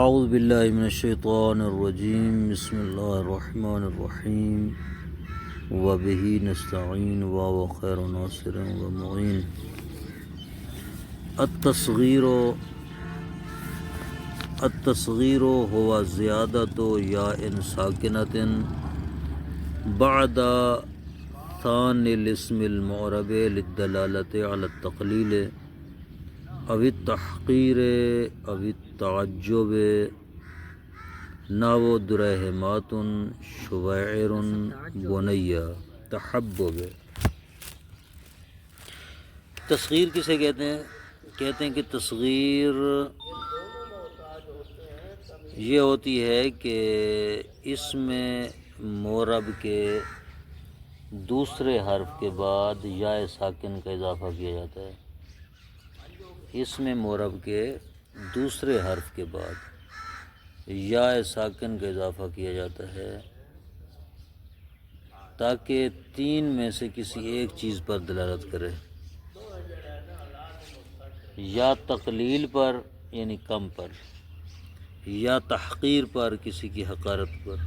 اعوذ باللہ من الشیطان الرجیم بسم اللہ الرحمن الرحیم وبہ نستعین و خیر ناصر و معین. التصغیر هو زیادۃ یاء ساکنۃ بعد ثانی الاسم المعرب للدلالۃ علی التقلیل او التحقیر او التعجب نحو درہمات شوائر بنیہ تحبب. تصغیر کسے کہتے ہیں؟ کہتے ہیں کہ تصغیر یہ ہوتی ہے کہ اس میں معرب کے دوسرے حرف کے بعد یا ساکن کا اضافہ کیا جاتا ہے. اس میں معرب کے دوسرے حرف کے بعد یا ساکن کا اضافہ کیا جاتا ہے تاکہ تین میں سے کسی ایک چیز پر دلالت کرے، یا تقلیل پر یعنی کم پر، یا تحقیر پر کسی کی حقارت پر،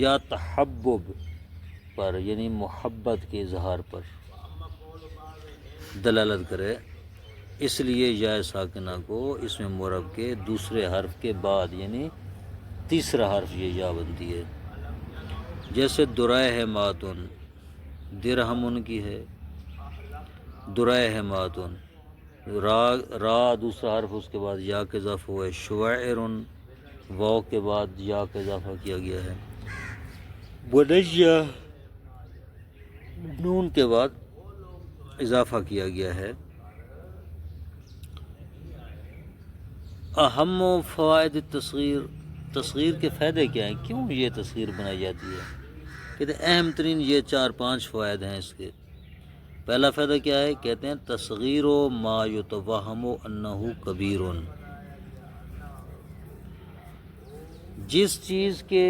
یا تحبب پر یعنی محبت کے اظہار پر دلالت کرے. اس لیے یا ساکنہ کو اس میں معرب کے دوسرے حرف کے بعد یعنی تیسرا حرف یہ یا بنتی ہے. جیسے درہماتن، درہم ان کی ہے، درہماتن، را دوسرا حرف اس کے بعد یا کا اضافہ ہوا ہے. شوائر واو کے بعد یا کا اضافہ کیا گیا ہے. بنیہ نون کے بعد اضافہ کیا گیا ہے. اہم فوائد تصغیر، تصغیر کے فائدے کیا ہیں، کیوں یہ تصغیر بنائی جاتی ہے؟ کہتے ہیں اہم ترین یہ 4-5 فوائد ہیں اس کے. پہلا فائدہ کیا ہے؟ کہتے ہیں تصغیر ما یتوہم انہ کبیر. جس چیز کے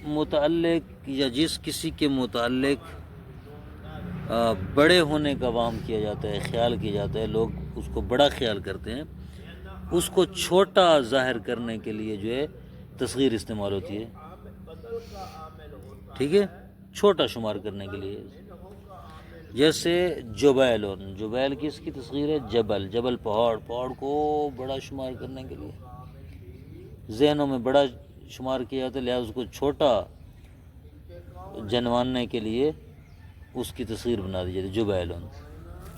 متعلق یا جس کسی کے متعلق بڑے ہونے کا وہم کیا جاتا ہے، خیال کیا جاتا ہے، لوگ اس کو بڑا خیال کرتے ہیں، اس کو چھوٹا ظاہر کرنے کے لیے جو ہے تصغیر استعمال ہوتی ہے. ٹھیک ہے، چھوٹا شمار کرنے کے لیے. جیسے جبیل، جبیل کس کی تصغیر ہے؟ جبل، جبل پہاڑ، پہاڑ کو بڑا شمار کرنے کے لیے ذہنوں میں بڑا شمار کیا جاتا ہے، لہذا اس کو چھوٹا جنواننے کے لیے اس کی تصغیر بنا دی جاتی ہے جبیل،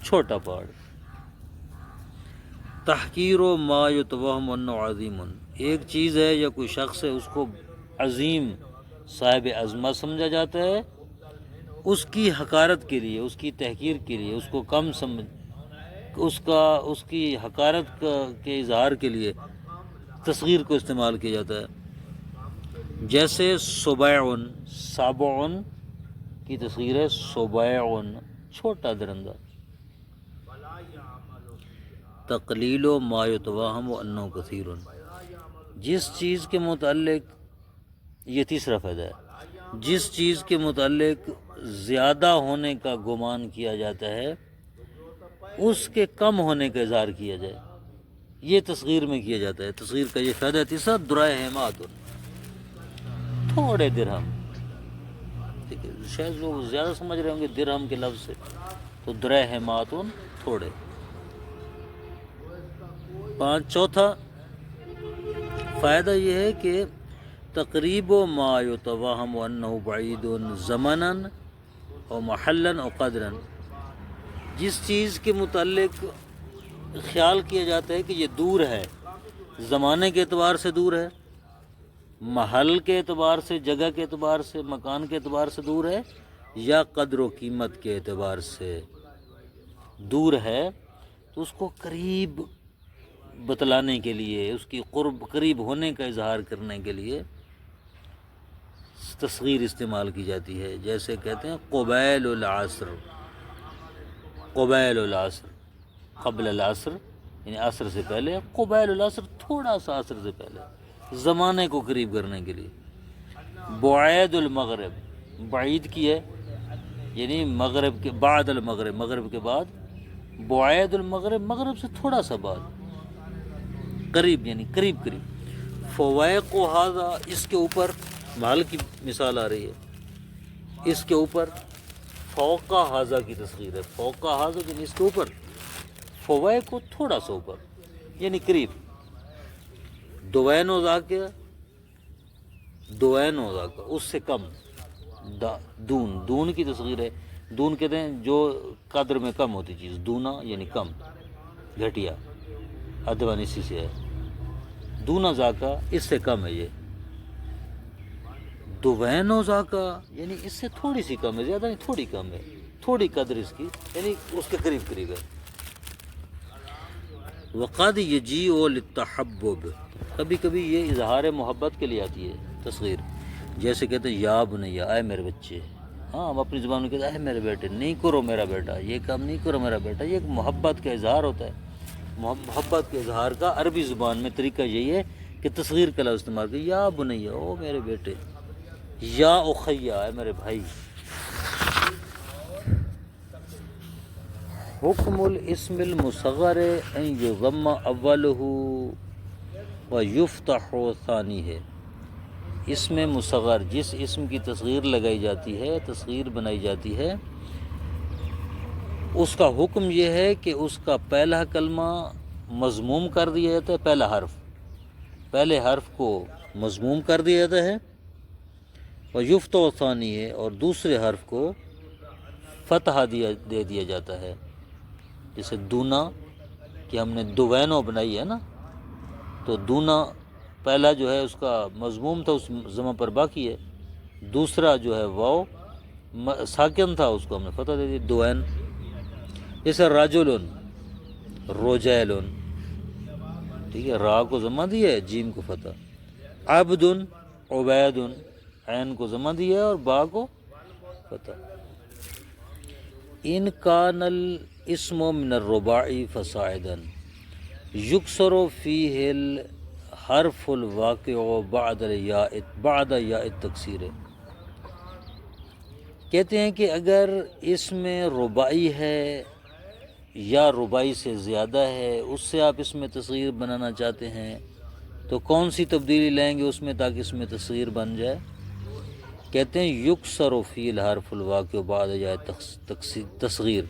چھوٹا پہاڑ. تحقیر ما یتوہم انہ عظیم، ایک چیز ہے یا کوئی شخص ہے اس کو عظیم، صاحب عظمت سمجھا جاتا ہے، اس کی حقارت کے لیے، اس کی تحقیر کے لیے، اس کو کم سمجھ، اس کی حقارت کے اظہار کے لیے تصغیر کو استعمال کیا جاتا ہے. جیسے صبیعن، سابعن کی تصغیر ہے صبیعن، چھوٹا درندہ. تقلیل ما یتوہم انہ کثیر، جس چیز کے متعلق، یہ تیسرا فائدہ ہے، جس چیز کے متعلق زیادہ ہونے کا گمان کیا جاتا ہے اس کے کم ہونے کا اظہار کیا جائے، یہ تصغیر میں کیا جاتا ہے. تصغیر کا یہ فائدہ ہے. تیسرا درہمات، تھوڑے درہم. ٹھیک ہے، شاید لوگ زیادہ سمجھ رہے ہوں گے درہم کے لفظ سے، تو درہمات تھوڑے. چوتھا فائدہ یہ ہے کہ تقریب ما یتوہم انہ بعید زمنا و محلا و قدرا، جس چیز کے متعلق خیال کیا جاتا ہے کہ یہ دور ہے، زمانے کے اعتبار سے دور ہے، محل کے اعتبار سے، جگہ کے اعتبار سے، مکان کے اعتبار سے دور ہے، یا قدر و قیمت کے اعتبار سے دور ہے، تو اس کو قریب بتلانے کے لیے، اس کی قریب ہونے کا اظہار کرنے کے لیے تصغیر استعمال کی جاتی ہے. جیسے کہتے ہیں قبیل العصر، قبیل العصر، قبل العصر یعنی عصر سے پہلے، قبیل العصر تھوڑا سا عصر سے پہلے، زمانے کو قریب کرنے کے لیے. بعید المغرب، بعید کی ہے یعنی مغرب کے بعد، المغرب مغرب کے بعد، بعید المغرب مغرب سے تھوڑا سا بعد، قریب یعنی قریب قریب. فوائق و ہاذا، اس کے اوپر محل کی مثال آ رہی ہے، اس کے اوپر فوق ہاذا کی تصغیر ہے، فوق ہاذا یعنی اس کے اوپر، فوائق کو تھوڑا سا اوپر یعنی قریب، دوین و ذاکہ، دوین و ذاکہ اس سے کم، دون، دون کی تصغیر ہے، دون کہتے ہیں جو قدر میں کم ہوتی چیز، دونا یعنی کم، گھٹیا، ادوان اسی سے ہے، دونا ذاکہ اس سے کم ہے یہ، دوین و ذاکہ یعنی اس سے تھوڑی سی کم ہے، زیادہ نہیں، تھوڑی کم ہے، تھوڑی قدر اس کی، یعنی اس کے قریب قریب ہے۔ وقد یجیء للتحبب، کبھی کبھی یہ اظہار محبت کے لیے آتی ہے تصغیر، جیسے کہتے ہیں یا بنیا، اے میرے بچے، ہاں ہم اپنی زبان میں کہتے ہیں اے میرے بیٹے، نہیں کرو میرا بیٹا، یہ کام نہیں کرو میرا بیٹا، یہ ایک محبت کا اظہار ہوتا ہے۔ محبت کے اظہار کا عربی زبان میں طریقہ یہی ہے کہ تصغیر کا لفظ استعمال کریں، یا بنیا، او میرے بیٹے، یا اخیا، اے میرے بھائی۔ حکم الاسم المصغر ان یضم اولہ ویفتح ثانی ہے، اسم مصغر جس اسم کی تصغیر لگائی جاتی ہے، تصغیر بنائی جاتی ہے، اس کا حکم یہ ہے کہ اس کا پہلا کلمہ مضموم کر دیا جاتا ہے، پہلا حرف، پہلے حرف کو مضموم کر دیا جاتا ہے، ویفتح ثانی ہے، اور دوسرے حرف کو فتحہ دے دیا جاتا ہے، جیسے دونا کہ ہم نے دوینو بنائی ہے نا، تو دونا پہلا جو ہے اس کا مضموم تھا، اس زمہ پر باقی ہے، دوسرا جو ہے واو ساکن تھا، اس کو ہم نے فتح دے دی، دوین۔ جیسے راجلن، روجیلن، ٹھیک ہے، را کو ضمہ دیا ہے، جیم کو فتح، عبدن، عبیدن، عین کو ضمہ دیا ہے اور با کو فتح۔ ان کان الاسم من الرباع فصاعدا یکسر فیہ الحرف الواقع بعد یاء التکسیر، کہتے ہیں کہ اگر اس میں رباعی ہے یا رباعی سے زیادہ ہے، اس سے آپ اس میں تصغیر بنانا چاہتے ہیں تو کون سی تبدیلی لیں گے اس میں تاکہ اس میں تصغیر بن جائے؟ کہتے ہیں یکسر فی الحرف الواقع بعد یاء تصغیر،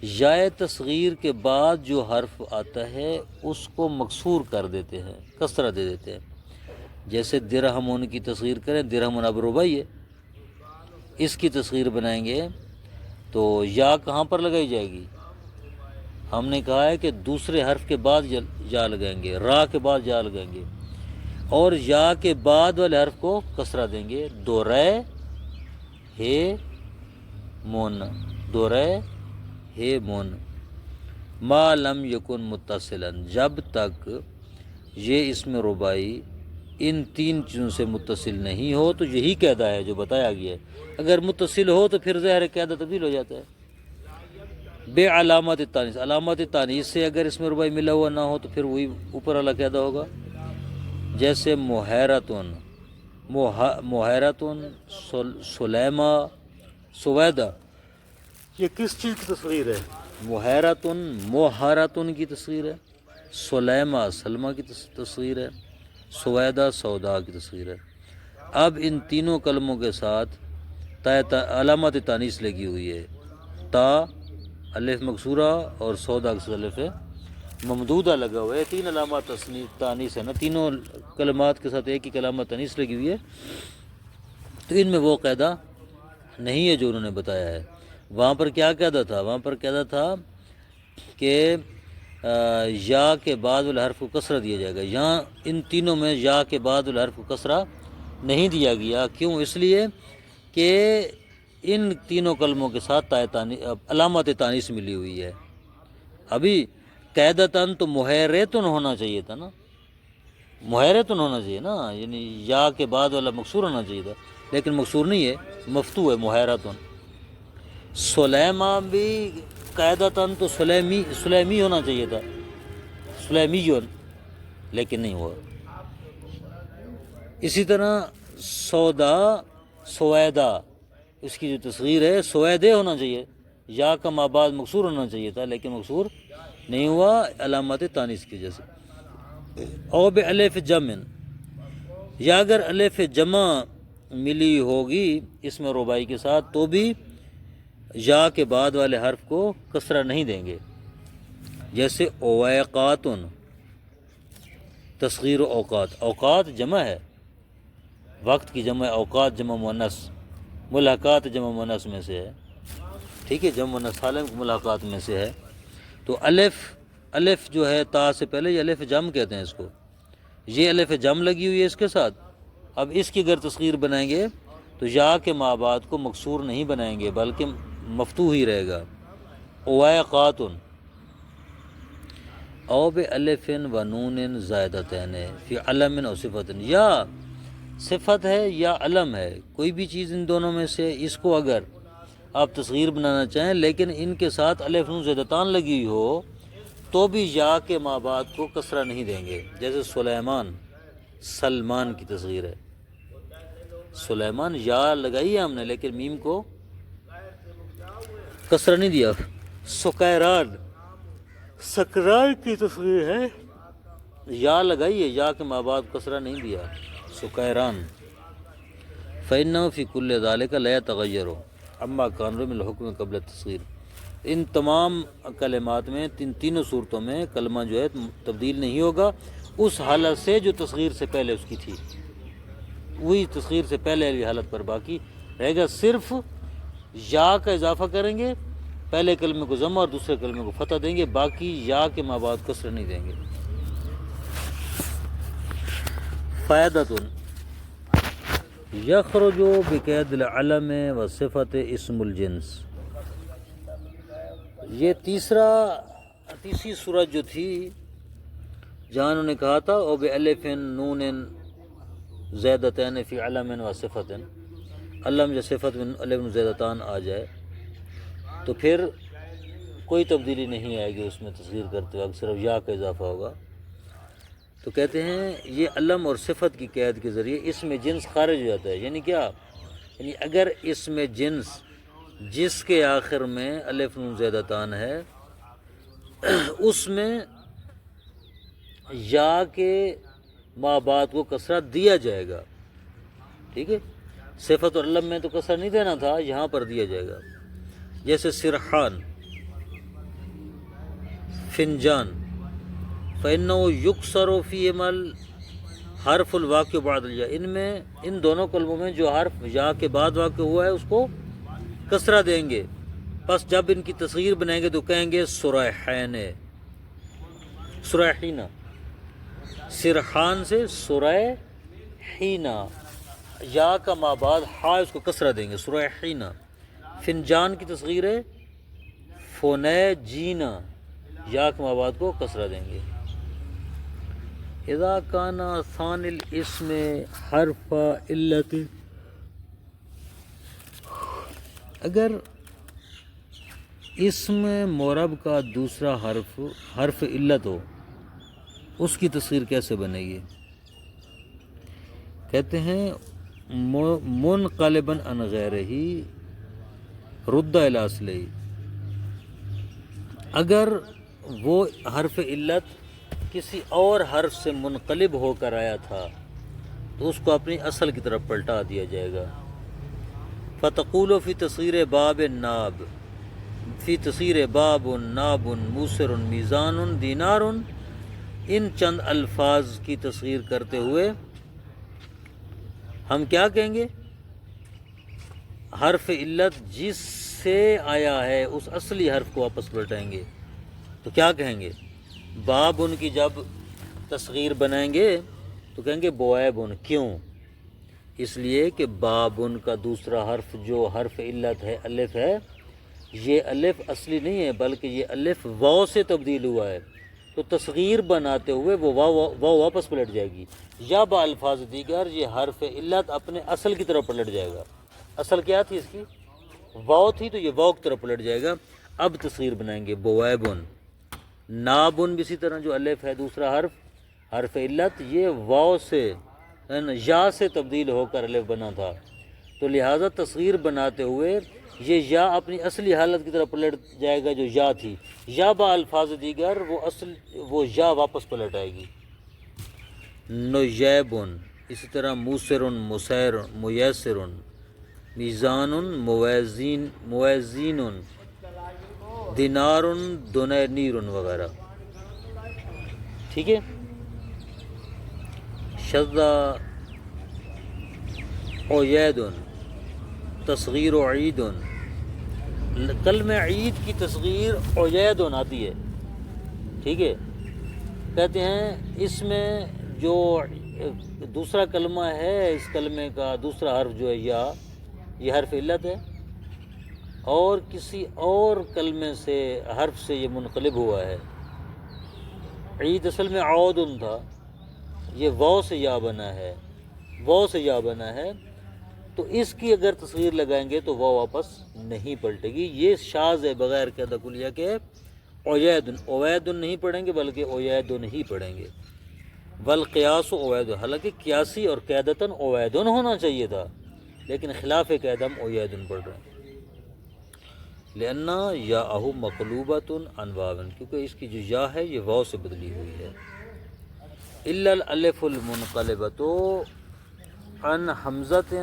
یاء تصغیر کے بعد جو حرف آتا ہے اس کو مکسور کر دیتے ہیں، کسرہ دے دیتے ہیں، جیسے درہمون کی تصغیر کریں، درہمون اب رباعی ہے، اس کی تصغیر بنائیں گے تو یا کہاں پر لگائی جائے گی؟ ہم نے کہا ہے کہ دوسرے حرف کے بعد یا لگائیں گے، را کے بعد یا لگائیں گے، اور یا کے بعد والے حرف کو کسرہ دیں گے، دو رے ہے مون، دو رے ہے مون، ما لم یکن متصلا، جب تک یہ اسم رباعی ان تین چیزوں سے متصل نہیں ہو، تو یہی قاعدہ ہے جو بتایا گیا ہے، اگر متصل ہو تو پھر ظاہر قاعدہ تبدیل ہو جاتا ہے۔ بے علامت تانیث، علامت تانیث سے اگر اسم رباعی ملا ہوا نہ ہو تو پھر وہی اوپر والا قاعدہ ہوگا، جیسے محیرتن، محیرتن، سلیمہ، سویدہ، یہ کس چیز کی تصغیر ہے؟ محیرتن، محارتن کی تصغیر ہے، سلیمہ، سلمہ کی تصغیر ہے، سویدہ، سودا کی تصغیر ہے۔ اب ان تینوں کلموں کے ساتھ علامت تانیث لگی ہوئی ہے، تا الف مکسورہ اور سودا کا الف ممدودہ لگا ہوا ہے، تین علامات تانیث ہے نا، تینوں کلمات کے ساتھ ایک ہی علامت تانیث لگی ہوئی ہے، تو ان میں وہ قاعدہ نہیں ہے جو انہوں نے بتایا ہے۔ وہاں پر کیا قاعدہ تھا؟ وہاں پر قاعدہ تھا کہ یا کے بعد والحرف کو کسرہ دیا جائے گا، یہاں ان تینوں میں یا کے بعد والحرف کو کسرہ نہیں دیا گیا، کیوں؟ اس لیے کہ ان تینوں کلموں کے ساتھ علامت تانیث ملی ہوئی ہے۔ ابھی قاعدتاً تو محیرتن ہونا چاہیے تھا نا، محیرتن ہونا چاہیے نا، یعنی یا کے بعد والا مکسور ہونا چاہیے تھا، لیکن مکسور نہیں ہے، مفتوح ہے، محیرتن۔ سلیمہ بھی قاعدتاً تو سلیمی ہونا چاہیے تھا، سلیمیون، لیکن نہیں ہوا۔ اسی طرح سودا، سویدہ، اس کی جو تصغیر ہے سویدے ہونا چاہیے، یا کا ما بعد مکسور ہونا چاہیے تھا، لیکن مکسور نہیں ہوا علامت تانیث کی وجہ سے۔ او بے الف جمن، یا اگر الف جمع ملی ہوگی اس میں رباعی کے ساتھ تو بھی یا کے بعد والے حرف کو کسرہ نہیں دیں گے، جیسے اویقاتن، تصغیر و اوقات، اوقات جمع ہے، وقت کی جمع ہے، اوقات جمع مؤنث، ملاقات جمع مؤنث میں سے ہے، ٹھیک ہے، جمع مؤنث سالم ملاقات میں سے ہے۔ تو الف جو ہے تا سے پہلے، یہ الف جم کہتے ہیں اس کو، یہ الف جم لگی ہوئی ہے اس کے ساتھ۔ اب اس کی اگر تصغیر بنائیں گے تو یا کے ماں بعد کو مکسور نہیں بنائیں گے بلکہ مفتوح ہی رہے گا، اویقاتن، او بالف و نون زائدتین فی علم او صفت، یا صفت ہے یا علم ہے، کوئی بھی چیز ان دونوں میں سے، اس کو اگر آپ تصغیر بنانا چاہیں لیکن ان کے ساتھ الف نون زائدتان لگی ہوئی ہو تو بھی یا کے ماں بعد کو کسرہ نہیں دیں گے، جیسے سلیمان، سلمان کی تصغیر ہے، سلیمان یا لگائی ہے ہم نے لیکن میم کو کسرہ نہیں دیا۔ سکیران، سکران کی تصغیر ہے، یا لگائی ہے، یا کے ماں بعد کسرہ نہیں دیا، سکیران۔ فإنه فی کل ذالک لا یتغیر اما کان من الحکم قبل التصغیر، ان تمام کلمات میں، تینوں صورتوں میں کلمہ جو ہے تبدیل نہیں ہوگا اس حالت سے جو تصغیر سے پہلے اس کی تھی، وہی تصغیر سے پہلے والی حالت پر باقی رہے گا، صرف یا کا اضافہ کریں گے، پہلے کلمے کو ضم اور دوسرے کلمے کو فتح دیں گے، باقی یا کے ماں بعد کسر نہیں دیں گے۔ فائدۃ یخرج بقید العلم و صفت اسم الجنس، یہ تیسری صورت جو تھی جہاں انہوں نے کہا تھا او بالف نون زیدتین فی علم و صفت، علم یا صفت میں الف زیدتان آ جائے تو پھر کوئی تبدیلی نہیں آئے گی اس میں تصغیر کرتے وقت، صرف یا کا اضافہ ہوگا۔ تو کہتے ہیں یہ علم اور صفت کی قید کے ذریعے اس میں جنس خارج ہو جاتا ہے، یعنی کیا، یعنی اگر اس میں جنس جس کے آخر میں الف نون زیدتان ہے اس میں یا کے ماں بعد کو کسرہ دیا جائے گا، ٹھیک ہے، صفت اور علم میں تو کسرہ نہیں دینا تھا، یہاں پر دیا جائے گا، جیسے سرحان، فنجان، فإنه یکسر فیہما الحرف الواقع بعد الیا، ان میں ان دونوں کلموں میں جو حرف یا کے بعد واقع ہوا ہے اس کو کسرہ دیں گے، پس جب ان کی تصغیر بنائیں گے تو کہیں گے سرحین، سرحینہ، سرحان سے سرحینہ، یا کا ماں بعد ہا اس کو کسرہ دیں گے، سرحینہ۔ فنجان کی تصغیر ہے فنیجینہ، یا کے ماں بعد کو کسرہ دیں گے۔ اذا کان ثانی الاسم حرف علت، اگر اسم معرب کا دوسرا حرف علت ہو، اس کی تصغیر کیسے بنے گی؟ کہتے ہیں منقلبا عن غیرہ رد الی اصلہ، اگر وہ حرف علت کسی اور حرف سے منقلب ہو کر آیا تھا تو اس کو اپنی اصل کی طرف پلٹا دیا جائے گا۔ فتقول فی تصغیر باب ناب، فی تصغیر باب ناب موسر میزان دینار، ان چند الفاظ کی تصغیر کرتے ہوئے ہم کیا کہیں گے؟ حرف علت جس سے آیا ہے اس اصلی حرف کو واپس پلٹائیں گے، تو کیا کہیں گے؟ باب ان کی جب تصغیر بنائیں گے تو کہیں گے بوائبن، کیوں؟ اس لیے کہ بابن کا دوسرا حرف جو حرف علت ہے، الف ہے، یہ الف اصلی نہیں ہے بلکہ یہ الف واو سے تبدیل ہوا ہے، تو تصغیر بناتے ہوئے وہ واو واپس پلٹ جائے گی، یا با الفاظ دیگر یہ حرف علت اپنے اصل کی طرف پلٹ جائے گا۔ اصل کیا تھی اس کی؟ واو تھی، تو یہ واو کی طرف پلٹ جائے گا۔ اب تصغیر بنائیں گے بوائبن، نابن بھی اسی طرح، جو الف ہے دوسرا حرف علت، یہ واو سے یا سے تبدیل ہو کر الف بنا تھا، تو لہٰذا تصغیر بناتے ہوئے یہ یا اپنی اصلی حالت کی طرف پلٹ جائے گا جو یا تھی، یا با الفاظ دیگر وہ یا واپس پلٹ آئے گی۔ نویبن، اسی طرح موسر مسیر میسر میزان موازین دینار دنانیر وغیرہ. ٹھیک ہے. شذا عید تصغیر عید. کلمہ عید کی تصغیر عید آتی ہے. ٹھیک ہے. کہتے ہیں اس میں جو دوسرا کلمہ ہے، اس کلمے کا دوسرا حرف جو ہے یا یہ حرف علت ہے، اور کسی اور کلمے سے حرف سے یہ منقلب ہوا ہے. عید اصل میں عودن تھا، یہ واو سے یا بنا ہے، واو سے یا بنا ہے، تو اس کی اگر تصغیر لگائیں گے تو واو واپس نہیں پلٹے گی. یہ شاذ ہے بغیر قاعدہ کلیہ کے. اویدن نہیں پڑھیں گے بلکہ اویدن ہی پڑھیں گے. والقیاس اوید، حالانکہ قیاسی اور قاعدتاً اویدن ہونا چاہیے تھا، لیکن خلاف قاعدہ ہم اویدن پڑھ رہے ہیں. لأن یاءہ مقلوبۃ عن واو، کیونکہ اس کی جو یا ہے یہ واو سے بدلی ہوئی ہے. الا الالف المنقلبۃ عن حمزۃ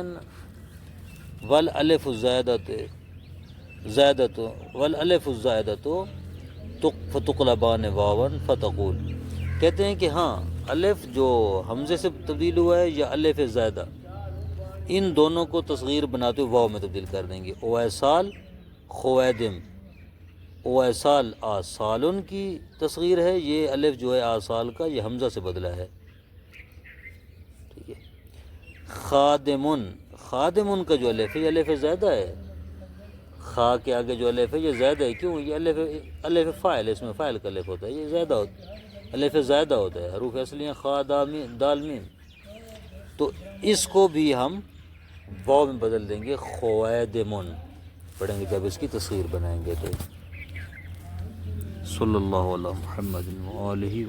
والالف زائدۃ والالف الزائدۃ فتقلبان واوا فتقول. کہتے ہیں کہ ہاں الف جو حمزے سے تبدیل ہوا ہے یا الف زائدہ، ان دونوں کو تصغیر بناتے ہوئے واو میں تبدیل کر دیں گے. اویسال خویدم، اویسال آسالن کی تصغیر ہے، یہ الف جو ہے آسال کا یہ حمزہ سے بدلا ہے. ٹھیک ہے. خادمن، خادمن کا جو الف ہے یہ الف زائدہ ہے. خا کے آگے جو الف ہے یہ زائدہ ہے. کیوں؟ یہ الف فاعل، اس میں فاعل کا الف ہوتا ہے، یہ زائدہ ہوتا ہے، الف زائدہ ہوتا ہے. حروف اصلیاں خا دال میم، تو اس کو بھی ہم واو میں بدل دیں گے، خویدمن پڑھیں گے جب اس کی تصغیر بنائیں گے. تو صلی اللہ علیہ محمد وآلہ وسلم.